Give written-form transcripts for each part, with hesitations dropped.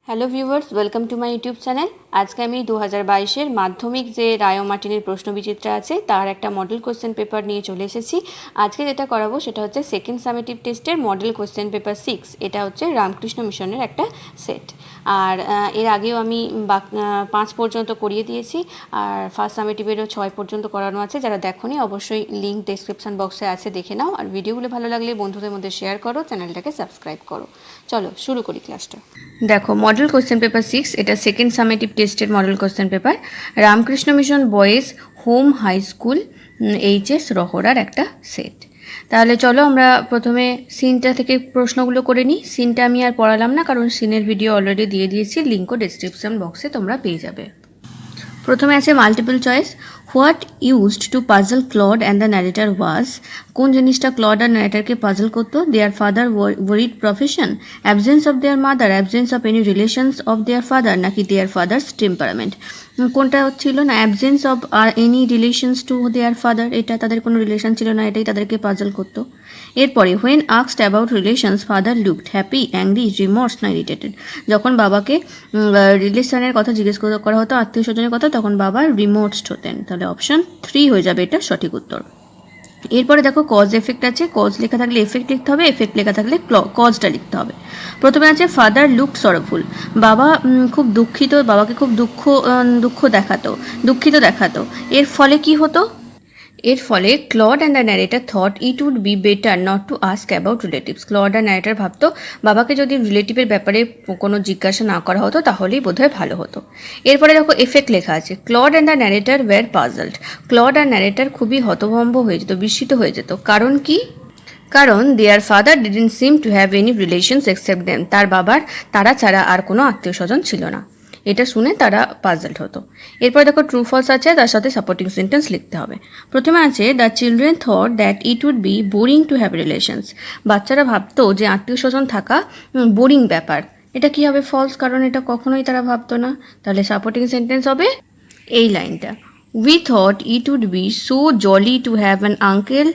Hello viewers, welcome to my YouTube channel. আজকে আমি 2022-এর মাধ্যমিক যে রায় ও মার্টিনের প্রশ্নবিচিত্রা আছে তার একটা মডেল কোশ্চেন পেপার নিয়ে চলে এসেছি। আজকে যেটা করাবো সেটা হচ্ছে সেকেন্ড সামেটিভ টেস্টের মডেল কোশ্চেন পেপার 6। এটা হচ্ছে রামকৃষ্ণ মিশনের একটা সেট। আর এর আগেও আমি 5 পর্যন্ত করিয়ে দিয়েছি, আর ফার্স্ট সামেটিভেরও 6 পর্যন্ত করানো আছে। যারা দেখোনি অবশ্যই লিঙ্ক ডেসক্রিপশন বক্সে আছে, দেখে নাও। আর ভিডিওগুলো ভালো লাগলে বন্ধুদের মধ্যে শেয়ার করো, চ্যানেলটাকে সাবস্ক্রাইব করো। চলো শুরু করি ক্লাসটা। দেখো, মডেল কোশ্চেন পেপার 6, এটা সেকেন্ড সামেটিভ টেস্টের model question paper. Ramakrishna mission boys home high school HS রহড়ার একটা সেট। তাহলে চলো আমরা প্রথমে সিনটা থেকে প্রশ্নগুলো করে নিই। সিনটা আমি আর পড়ালাম না, কারণ সিনের ভিডিও অলরেডি দিয়ে দিয়েছি, লিঙ্কও ডেসক্রিপশন বক্সে তোমরা পেয়ে যাবে। প্রথমে আছে multiple choice. What used to puzzle clod and the narrator ওয়াজ। কোন জিনিসটা ক্লড আর ন্যারেটারকে পাজল করতো? Their father worried profession, absence of their mother, absence of any relations of their father, নাকি দেয়ার ফাদার্স টেম্পারামেন্ট। কোনটা ছিল না? Absence of any relations to their father, এটা তাদের কোনো রিলেশন ছিল না, এটাই তাদেরকে পাজল করতো। এরপরে when asked about relations father looked happy, angry, remorse না ইরিটেটেড। যখন বাবাকে রিলেশনের কথা জিজ্ঞেস করা হতো, আত্মীয় স্বজনের কথা, তখন বাবা রিমোর্সড হতেন। তাহলে অপশান 3 হয়ে যাবে এটা সঠিক উত্তর। এরপরে দেখো কজ এফেক্ট আছে। কজ লেখা থাকলে এফেক্ট লিখতে হবে, এফেক্ট লেখা থাকলে কজটা লিখতে হবে। প্রথমে আছে ফাদার লুক সরফুল। বাবা খুব দুঃখিত, বাবাকে খুব দুঃখিত দেখাতো। এর ফলে কি হতো? এর ফলে Claude and the narrator thought it would be better not to ask about relatives. Claude আর ন্যারেটার ভাবতো বাবাকে যদি রিলেটিভের ব্যাপারে কোনো জিজ্ঞাসা না করা হতো তাহলেই বোধহয় ভালো হতো। এরপরে দেখো এফেক্ট লেখা আছে। Claude and the narrator were puzzled. Claude আর ন্যারেটার খুবই হতভম্ব হয়ে যেত, বিস্মিত হয়ে যেত। কারণ কি? কারণ their father didn't seem to have any relations except them. তার বাবার তারা ছাড়া আর কোনো আত্মীয় স্বজন ছিল না। এটা শুনে তারা পাজলড হতো। এরপর দেখো ট্রু ফলস আছে, তার সাথে সাপোর্টিং সেন্টেন্স লিখতে হবে। প্রথমে আছে the children thought that it would be boring to have relations. বাচ্চারা ভাবতো যে আত্মীয় স্বজন থাকা বোরিং ব্যাপার। এটা কি হবে? ফলস, কারণ এটা কখনোই তারা ভাবতো না। তাহলে সাপোর্টিং সেন্টেন্স হবে এই লাইনটা। We thought it would be so jolly to have an uncle,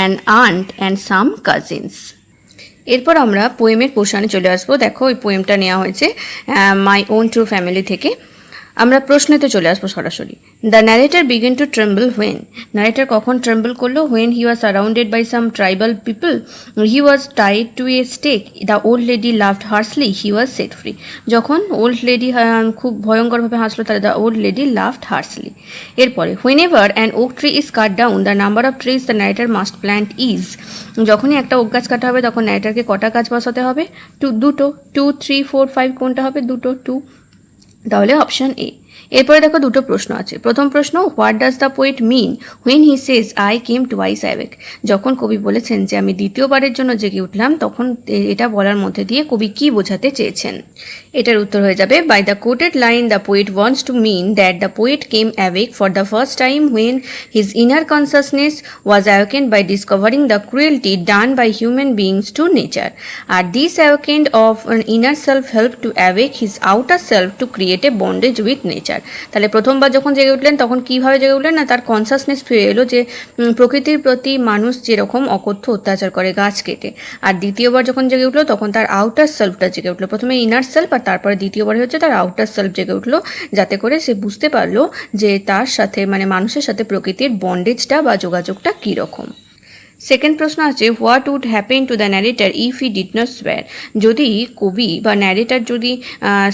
an aunt and some cousins. এরপর আমরা পোয়েমের পোর্শনে চলে আসবো। দেখো এই পোয়েমটা নেওয়া হয়েছে মাই ওন ট্রু ফ্যামিলি থেকে। আমরা প্রশ্নেতে চলে আসবো সরাসরি। The narrator began to tremble when. Narrator কখন ট্রেম্বল করলো? When he was surrounded by some tribal people, he was tied to a stake, the old lady laughed harshly, he was set free. যখন old lady খুব ভয়ঙ্করভাবে হাসলো, তাহলে the old lady laughed harshly. এরপরে whenever an oak tree is cut down, the number of trees the narrator must plant is. যখনই একটা okay গাছ কাটা হবে তখন ন্যারেটারকে কটা গাছ বসাতে হবে? দুটো। 2, 3, 4, 5 কোনটা হবে? দুটো, 2। তাহলে অপশান এ। এরপরে দেখো দুটো প্রশ্ন আছে। প্রথম প্রশ্ন, what does the poet mean when he says I came twice awake. যখন কবি বলেছেন যে আমি দ্বিতীয়বারের জন্য জেগে উঠলাম, তখন এটা বলার মধ্যে দিয়ে কবি কি বোঝাতে চেয়েছেন? এটার উত্তর হয়ে যাবে by the quoted line the poet wants to mean that the poet came awake for the first time when his inner consciousness was awakened by discovering the cruelty done by human beings to nature, আর this awakened of an inner self help to awake his outer self to create a bondage with nature. তাহলে প্রথমবার যখন জেগে উঠলেন তখন কীভাবে জেগে উঠলেন না, তার কনসাসনেস ফিরে এলো যে প্রকৃতির প্রতি মানুষ যেরকম অকথ্য অত্যাচার করে গাছ কেটে। আর দ্বিতীয়বার যখন জেগে উঠলো তখন তার আউটার সেলফটা জেগে উঠলো। প্রথমে ইনার সেলফ আর তারপরে দ্বিতীয়বারে হচ্ছে তার আউটার সেলফ জেগে উঠলো, যাতে করে সে বুঝতে পারলো যে তার সাথে মানে মানুষের সাথে প্রকৃতির বন্ডেজটা বা যোগাযোগটা কীরকম। সেকেন্ড প্রশ্ন আছে what would happen to the narrator if he did not swear. যদি কবি বা ন্যারেটার যদি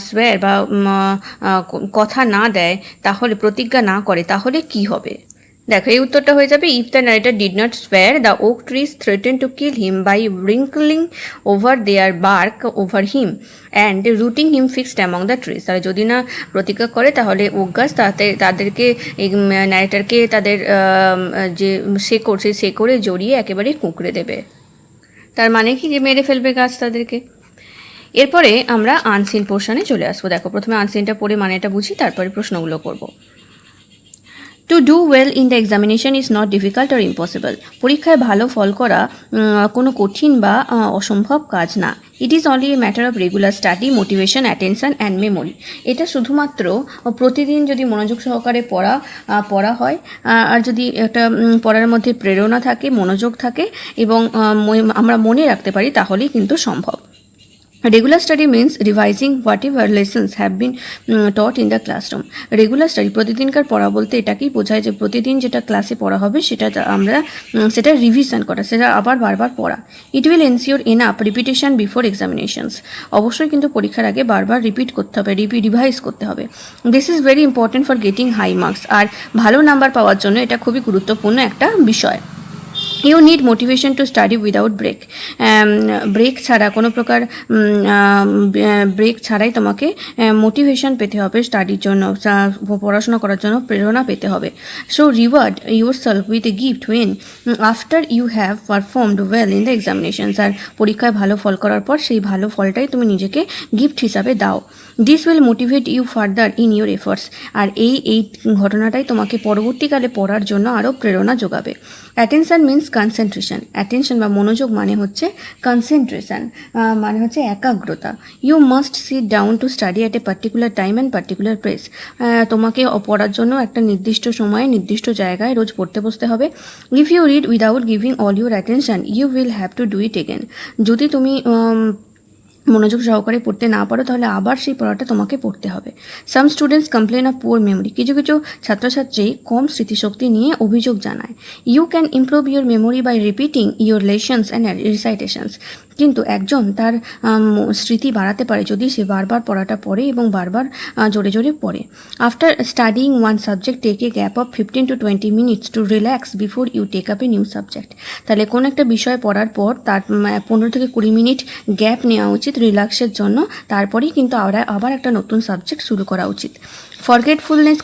সোয়্যার বা কথা না দেয়, তাহলে প্রতিজ্ঞা না করে, তাহলে কি হবে? দেখো এই উত্তরটা হয়ে যাবে if the narrator did not swear the oak trees threaten to kill him by wrinkling over their bark over him and rooting him fixed among the trees. তাহলে যদি না প্রতিজ্ঞা করে তাহলে ওক গাছ তাদেরকে ন্যারেটারকে তাদের যে শেকড়ে জড়িয়ে একেবারে কুঁকড়ে দেবে। তার মানে কি? যে মেরে ফেলবে গাছ তাদেরকে। এরপরে আমরা আনসিন পোর্শনে চলে আসবো। দেখো প্রথমে আনসিনটা পড়ে মানেটা বুঝি, তারপরে প্রশ্নগুলো করবো। Two do well in the examination is not difficult or impossible. পরীক্ষায় ভালো ফল করা কোনো কঠিন বা অসম্ভব কাজ না। It is only a matter of regular study, motivation, attention and memory. এটা শুধুমাত্র প্রতিদিন যদি মনোযোগ সহকারে পড়া হয়, আর যদি একটা পড়ার মধ্যে প্রেরণা থাকে, মনোযোগ থাকে এবং আমরা মনে রাখতে পারি, তাহলেই কিন্তু সম্ভব। Regular study means revising what ever lessons have been taught in the classroom. Regular study প্রতিদিনকার পড়া বলতে এটাকেই বোঝায় যে প্রতিদিন যেটা ক্লাসে পড়া হবে সেটা রিভিশন করা, সেটা আবার বারবার পড়া। It will ensure enough repetition before examinations. অবশ্যই কিন্তু পরীক্ষার আগে বারবার রিপিট করতে হবে, রিভাইজ করতে হবে। This is very important for getting high marks. আর ভালো নাম্বার পাওয়ার জন্য এটা খুবই গুরুত্বপূর্ণ একটা বিষয়। You need motivation to study without break. Break ছাড়া কোনো প্রকার ব্রেক ছাড়াই তোমাকে মোটিভেশন পেতে হবে স্টাডির জন্য, পড়াশোনা করার জন্য প্রেরণা পেতে হবে। So reward yourself with a gift when after you have performed well in the examinations. আর পরীক্ষায় ভালো ফল করার পর সেই ভালো ফলটাই তুমি নিজেকে গিফট হিসাবে দাও। This will motivate you further in your efforts. আর এই ঘটনাটাই তোমাকে পরবর্তীকালে পড়ার জন্য আরও প্রেরণা যোগাবে। Attention means concentration. অ্যাটেনশন বা মনোযোগ মানে হচ্ছে কনসেন্ট্রেশন, মানে হচ্ছে একাগ্রতা। You must sit down to study at a particular time and particular place. তোমাকে পড়ার জন্য একটা নির্দিষ্ট সময়ে নির্দিষ্ট জায়গায় রোজ পড়তে বসতে হবে। If you read without giving all your attention you will have to do it again. যদি তুমি মনোযোগ সহকারে পড়তে না পারো তাহলে আবার সেই পড়াটা তোমাকে পড়তে হবে। Some students complain of poor memory. কিছু কিছু ছাত্রছাত্রী কম স্মৃতিশক্তি নিয়ে অভিযোগ জানায়। You can improve your memory by repeating your lessons and recitations. কিন্তু একজন তার স্মৃতি বাড়াতে পারে যদি সে বারবার পড়াটা পড়ে এবং বারবার জোরে জোরে পড়ে। After studying one subject take a gap of 15 to 20 minutes to relax before you take up a new subject. তাহলে কোনো একটা বিষয় পড়ার পর তার 15 থেকে 20 মিনিট গ্যাপ নেওয়া উচিত রিল্যাক্সের জন্য, তারপরেই কিন্তু আবার একটা নতুন সাবজেক্ট শুরু করা উচিত। Forgetfulness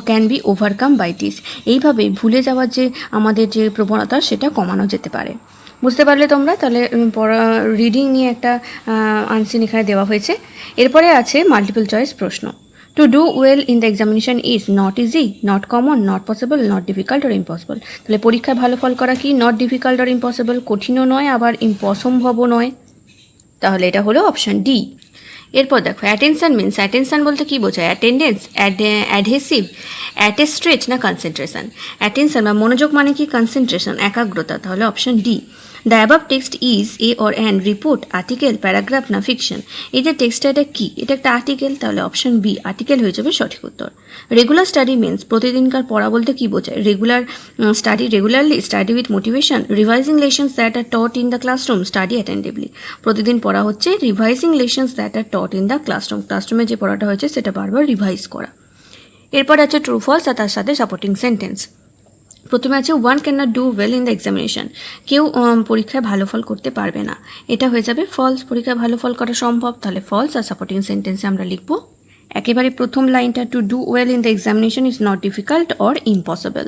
can be overcome by this. এইভাবে ভুলে যাওয়ার যে আমাদের যে প্রবণতা সেটা কমানো যেতে পারে। বুঝতে পারলে তোমরা? তাহলে রিডিং নিয়ে একটা আনসার এখানে দেওয়া হয়েছে। এরপরে আছে মাল্টিপল চয়েস প্রশ্ন। Two do well in the examination is not easy, not common, not possible, not difficult or impossible. তাহলে পরীক্ষায় ভালো ফল করা কি নট ডিফিকাল্ট অর ইম্পসিবল, কঠিনও নয় আবার অসম্ভবও নয়। তাহলে এটা হলো অপশন ডি। এরপর দেখো অ্যাটেনশন মিন্স, অ্যাটেনশন বলতে কী বোঝায়? অ্যাটেন্ডেন্স, অ্যাডহেসিভ, অ্যাটেস্ট্রেট না কনসেন্ট্রেশন? অ্যাটেনশন বা মনোযোগ মানে কি? কনসেন্ট্রেশন, একাগ্রতা। তাহলে option D. The above text is a or an report, article, paragraph না ফিকশন? এই যে টেক্সটটা এটা কি? এটা একটা আর্টিকেল, তাহলে অপশন বি আর্টিকেল হয়ে যাবে সঠিক উত্তর। রেগুলার স্টাডি মিন্স, প্রতিদিনকার পড়া বলতে কী বোঝায়? Regularly, study with motivation, revising lessons that are taught in the classroom, study attentively. প্রতিদিন পড়া হচ্ছে revising lessons that are taught in the classroom, ক্লাসরুমে যে পড়াটা হয়েছে সেটা বারবার রিভাইজ করা। এরপর আছে ট্রু ফলস আর তার সাথে সাপোর্টিং সেন্টেন্স। প্রথমে আছে one can not do well in the examination. কেউ পরীক্ষায় ভালো ফল করতে পারবে না, এটা হয়ে যাবে ফলস। পরীক্ষায় ভালো ফল করা সম্ভব, তাহলে ফলস। আর সাপোর্টিং সেন্টেন্সে আমরা লিখব একেবারে প্রথম লাইনটা, to do well in the examination is not difficult or impossible.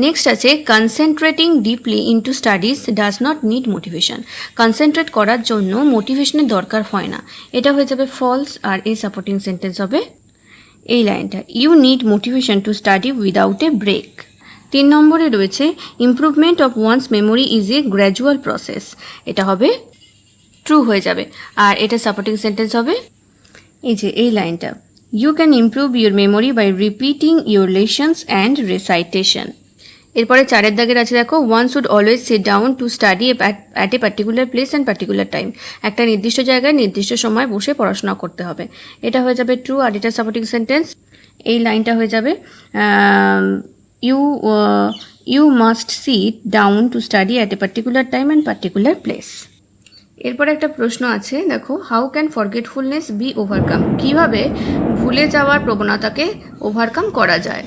Next আছে concentrating deeply into studies does not need motivation. Concentrate করার জন্য মোটিভেশনের দরকার হয় না, এটা হয়ে যাবে ফলস। আর এই সাপোর্টিং সেন্টেন্স হবে এই লাইনটা, you need motivation to study without a break. 3 নম্বরে রয়েছে improvement of one's memory is a gradual process, এটা হবে ট্রু হয়ে যাবে। আর এটা সাপোর্টিং সেন্টেন্স হবে এই যে এই লাইনটা, you can improve your memory by repeating your lessons and recitation. এরপরে 4 দাগের আছে দেখো, one should always sit down to study at a particular place and particular time. একটা নির্দিষ্ট জায়গায় নির্দিষ্ট সময় বসে পড়াশোনা করতে হবে, এটা হয়ে যাবে ট্রু। আর এটা সাপোর্টিং সেন্টেন্স, এই লাইনটা হয়ে যাবে you must sit down to study at a particular time and particular place. এরপর একটা প্রশ্ন আছে দেখো, how can forgetfulness be overcome? কীভাবে ভুলে যাওয়ার প্রবণতাকে ওভারকাম করা যায়?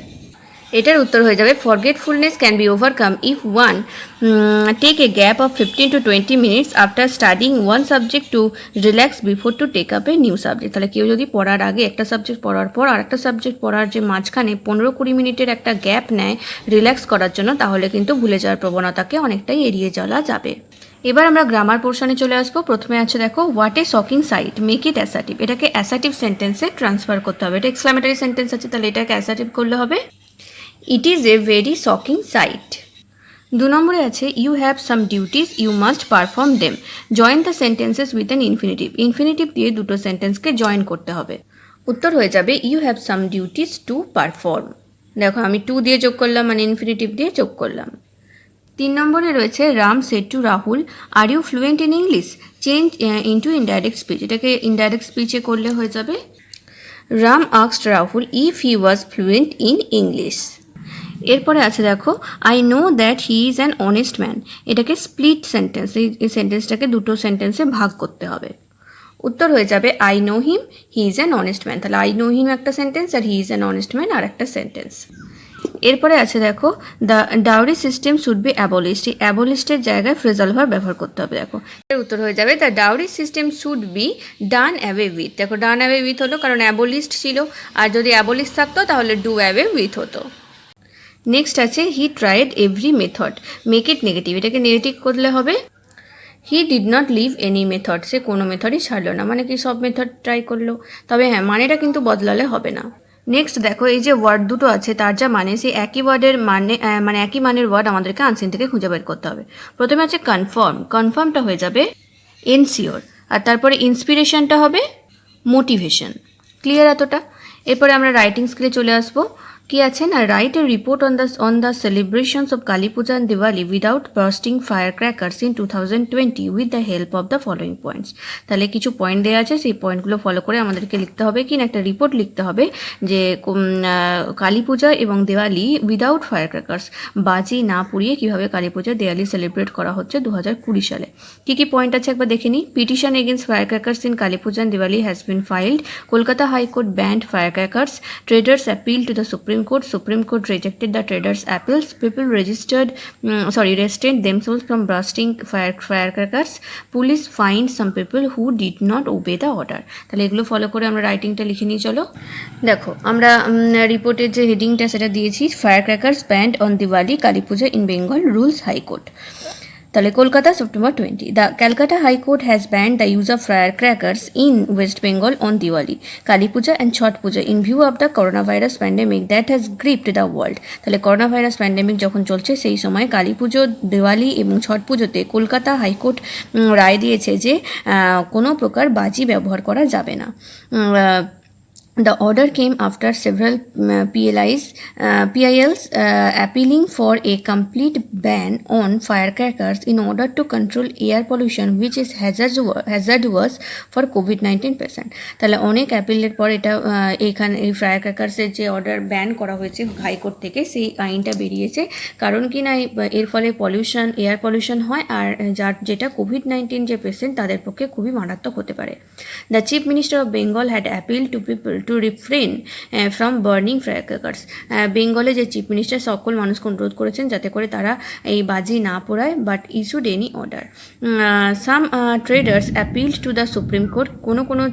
এটার উত্তর হয়ে যাবে forgetfulness can be overcome if one take a gap of 15 to 20 minutes after studying one subject to relax before to take up a new subject. তাহলে কেউ যদি পড়ার আগে একটা সাবজেক্ট পড়ার পর আর একটা সাবজেক্ট পড়ার যে মাঝখানে 15-20 মিনিটের একটা গ্যাপ নেয় রিল্যাক্স করার জন্য, তাহলে কিন্তু ভুলে যাওয়ার প্রবণতাকে অনেকটাই এড়িয়ে চলা যাবে। এবার আমরা গ্রামার পোর্শনে চলে আসবো। প্রথমে আছে দেখো, what a shocking sight, make it assertive. এটাকে অ্যাসার্টিভ সেন্টেন্সে ট্রান্সফার করতে হবে। এটা এক্সক্লামেটরি সেন্টেন্স আছে, তাহলে এটাকে অ্যাসার্টিভ করলে হবে it is a very shocking sight. 2 নম্বরে আছে, you have some duties you must perform them. Join the sentences with an infinitive. Infinitive দিয়ে দুটো সেন্টেন্সকে জয়েন করতে হবে। উত্তর হয়ে যাবে you have some duties to perform. দেখো আমি টু দিয়ে যোগ করলাম, মানে ইনফিনিটিভ দিয়ে যোগ করলাম। 3 নম্বরে রয়েছে Ram said to Rahul, are you fluent in English, change into indirect speech. এটাকে ইনডাইরেক্ট স্পিচে করলে হয়ে যাবে Ram asked Rahul if he was fluent in English. এরপরে আছে দেখো I know that he is an honest man. এটাকে স্প্লিট সেন্টেন্স, এই সেন্টেন্সটাকে দুটো সেন্টেন্সে ভাগ করতে হবে। উত্তর হয়ে যাবে I know him he is an honest man. তাহলে আই নো হিম একটা সেন্টেন্স আর he is an honest man আর একটা সেন্টেন্স। এরপরে আছে দেখো the dowry system should be abolished. এই অ্যাবলিশডের জায়গায় ফ্রেজাল ভার্ব ব্যবহার করতে হবে। দেখো এর উত্তর হয়ে যাবে the dowry system should be done away with. দেখো ডান অ্যাওয়ে উইথ হলো কারণ অ্যাবলিশড ছিল, আর যদি অ্যাবলিশ থাকতো তাহলে ডু অ্যাওয়ে উইথ হতো। নেক্সট আছে he tried every method, make it negative. এটাকে নেগেটিভ করলে হবে he did not leave any method. সে কোনো মেথডই ছাড়লো না, মানে কি সব মেথড ট্রাই করলো। তবে হ্যাঁ, মানেটা কিন্তু বদলালে হবে না। নেক্সট দেখো এই যে ওয়ার্ড দুটো আছে তার যা মানে, সেই একই ওয়ার্ডের মানে একই মানের ওয়ার্ড আমাদেরকে আনসিন থেকে খুঁজে বের করতে হবে। প্রথমে আছে কনফার্ম, কনফার্মটা হয়ে যাবে এনসিওর, আর তারপরে ইন্সপিরেশনটা হবে মোটিভেশন। ক্লিয়ার এতটা? এরপরে আমরা রাইটিং স্কিলে চলে আসবো। কি আছে না, write a report on the celebrations of Kali Puja and Diwali without bursting fire crackers in 2020 with the help of the following points. তাহলে কিছু পয়েন্ট দেওয়া আছে, সেই পয়েন্টগুলো ফলো করে আমাদেরকে লিখতে হবে কি না, একটা রিপোর্ট লিখতে হবে যে কালী পূজা এবং দিওয়ালি উইদাউট ফায়ার ক্র্যাকার্স, বাজি না পুড়িয়ে কীভাবে কালী পূজা দিওয়ালি সেলিব্রেট করা হচ্ছে 2020 সালে। কী কী পয়েন্ট আছে একবার দেখে নিই। Petition against fire crackers in Kali Puja and Diwali has been filed, Kolkata high court band fire crackers, traders appealed to the Supreme Court rejected the traders' appeals, people restrained themselves from bursting firecrackers, police fined some people who did not obey the order। তাহলে এগুলো follow করে আমরা রাইটিংটা লিখে নিই। চলো দেখো আমরা রিপোর্টের যে হেডিংটা সেটা দিয়েছি fire crackers banned on Diwali Kali Puja in Bengal rules high court. তাহলে Kolkata September 20, the Calcutta High Court has banned the use of firecrackers in West Bengal on Diwali, Kali Puja and Chhath Puja in view of the coronavirus pandemic that has gripped the world। তাহলে corona virus pandemic যখন চলছে সেই সময় কালী পুজো, দিওয়ালি এবং ছট পুজোতে Kolkata high court রায় দিয়েছে যে কোনো প্রকার বাজি ব্যবহার করা যাবে না। The order came after several PILs appealing for a complete ban on firecrackers in order to control air pollution which is hazardous for COVID-19 patient। তাহলে অনেক অ্যাপিলের পর এটা এখানে এই ফায়ার ক্র্যাকার্সের যে অর্ডার ব্যান করা হয়েছে হাইকোর্ট থেকে, সেই আইনটা বেরিয়েছে কারণ কি না এর ফলে এয়ার পলিউশন হয়, আর যেটা COVID-19 যে পেশেন্ট তাদের পক্ষে খুবই মারাত্মক হতে পারে। The chief minister of Bengal had appeal to people to refrain from burning firecrackers. বেঙ্গলে যে চিফ মিনিস্টার সকল মানুষকে অনুরোধ করেছেন যাতে করে তারা এই বাজি না পোড়ায়, but issued any order. Some traders appeal to the supreme court. কোনো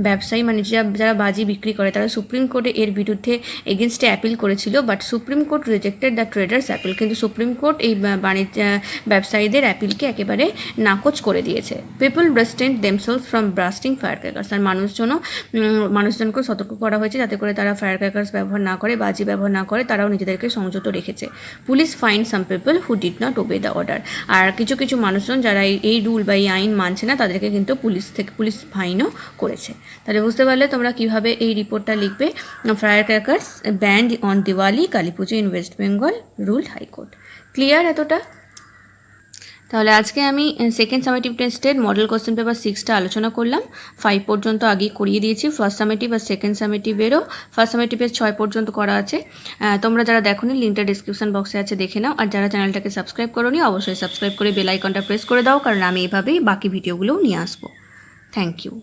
ব্যবসায়ী মানে যারা বাজি বিক্রি করে তারা সুপ্রিম কোর্টে এর বিরুদ্ধে এগেনস্টে অ্যাপিল করেছিল, but supreme court rejected the traders appeal. কিন্তু সুপ্রিম কোর্ট এই ব্যবসায়ীদের অ্যাপিলকে একেবারে নাকচ করে দিয়েছে। People restrained themselves from bursting fire crackers. আর মানুষজনকে সতর্ক করা হয়েছে যাতে করে তারা ফায়ার ক্র্যাকার্স ব্যবহার না করে, বাজি ব্যবহার না করে, তারাও নিজেদেরকে সংযত রেখেছে। Police fine some people who did not obey the order. আর কিছু মানুষজন যারা এই রুল বা এই আইন মানছে না তাদেরকে কিন্তু পুলিশ ফাইনও করেছে। তাহলে বুঝতে পারলে তোমরা কিভাবে এই রিপোর্টটা লিখবে। Fire crackers banned on Diwali Kali Puja in West Bengal ruled high court. Clear এতটা? তাহলে আজকে আমি সেকেন্ড সামেটিভ টেস্টের মডেল কোশ্চেন পেপার 6টা আলোচনা করলাম। 5 পর্যন্ত আগে করিয়ে দিয়েছি। ফার্স্ট সামেটিভ আর সেকেন্ড সামেটিভেরও ফার্স্ট সামেটিভের 6 পর্যন্ত করা আছে। তোমরা যারা দেখোনি লিঙ্কটা ডিসক্রিপশন বক্সে আছে, দেখে নাও। আর যারা চ্যানেলটাকে সাবস্ক্রাইব করোনি অবশ্যই সাবস্ক্রাইব করে বেল আইকনটা প্রেস করে দাও, কারণ আমি এভাবেই বাকি ভিডিওগুলোও নিয়ে আসবো। Thank you.